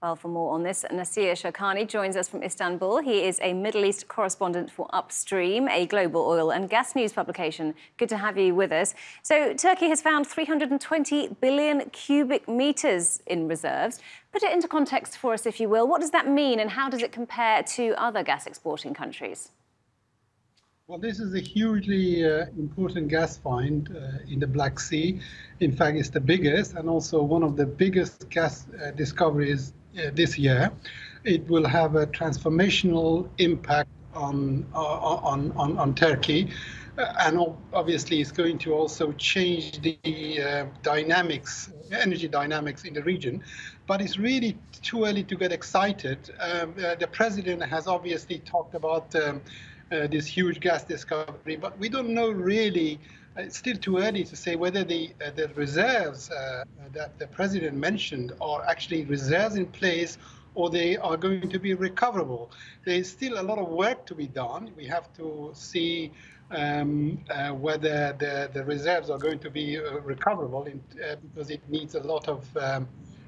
Well, for more on this, Nassir Shirkhani joins us from Istanbul. He is a Middle East correspondent for Upstream, a global oil and gas news publication. Good to have you with us. So Turkey has found 320 billion cubic metres in reserves. Put it into context for us, if you will. What does that mean and how does it compare to other gas exporting countries? Well, this is a hugely important gas find in the Black Sea. In fact, it's the biggest and also one of the biggest gas discoveries this year. It will have a transformational impact on Turkey. And obviously, it's going to also change the dynamics, energy dynamics in the region. But it's really too early to get excited. The president has obviously talked about this huge gas discovery, but we don't know really. It's still too early to say whether the reserves that the president mentioned are actually reserves in place or they are going to be recoverable. There's still a lot of work to be done. We have to see whether the reserves are going to be recoverable because it needs a lot of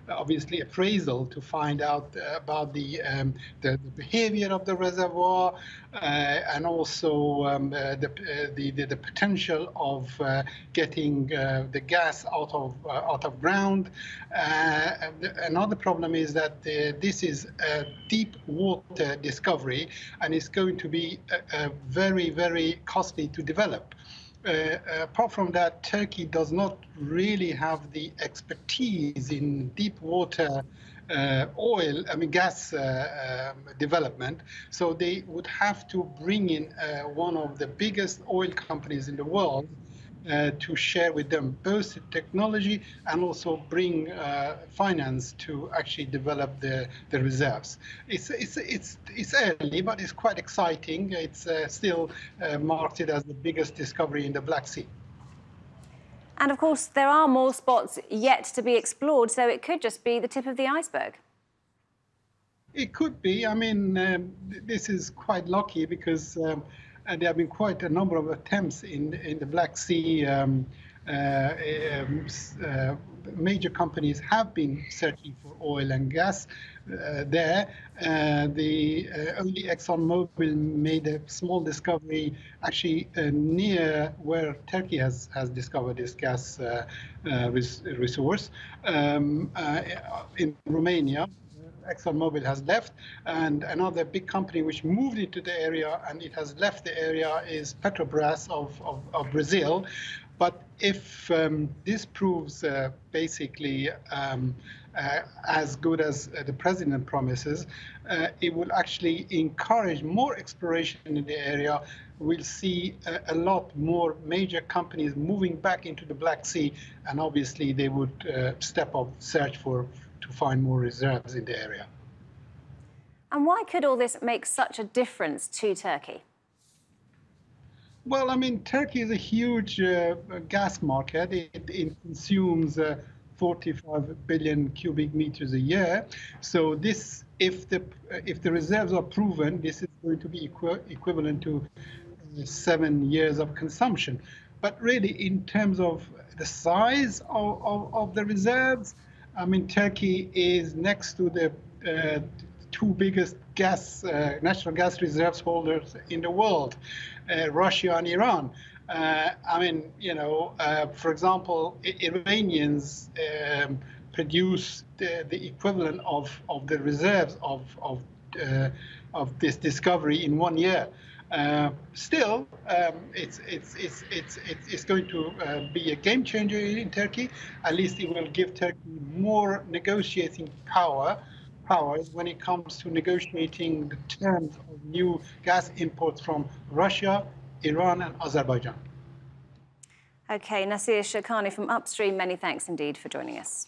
obviously appraisal to find out about the behavior of the reservoir and also the potential of getting the gas out of ground. Another problem is that this is a deep water discovery and it's going to be very, very costly to develop. Apart from that, Turkey does not really have the expertise in deep water gas development. So they would have to bring in one of the biggest oil companies in the world to share with them both the technology and also bring finance to actually develop the reserves. It's early, but it's quite exciting. It's still marked as the biggest discovery in the Black Sea. And of course, there are more spots yet to be explored, so it could just be the tip of the iceberg. It could be. I mean, this is quite lucky because and there have been quite a number of attempts in the Black Sea. Major companies have been searching for oil and gas there. Only ExxonMobil made a small discovery actually near where Turkey has discovered this gas resource in Romania. ExxonMobil has left, and another big company which moved into the area and it has left the area is Petrobras of Brazil. But if this proves basically as good as the president promises, it will actually encourage more exploration in the area. We'll see a lot more major companies moving back into the Black Sea, and obviously they would step up search to find more reserves in the area. And why could all this make such a difference to Turkey? Well, I mean, Turkey is a huge gas market. It consumes 45 billion cubic meters a year. So this, if the reserves are proven, this is going to be equivalent to 7 years of consumption. But really, in terms of the size of the reserves, I mean, Turkey is next to the two biggest natural gas reserves holders in the world, Russia and Iran. I mean, you know, for example, Iranians produce the equivalent of the reserves of this discovery in 1 year. Still, it's going to be a game changer in Turkey. At least it will give Turkey more negotiating powers when it comes to negotiating the terms of new gas imports from Russia, Iran, and Azerbaijan. OK, Nassir Shirkhani from Upstream, many thanks indeed for joining us.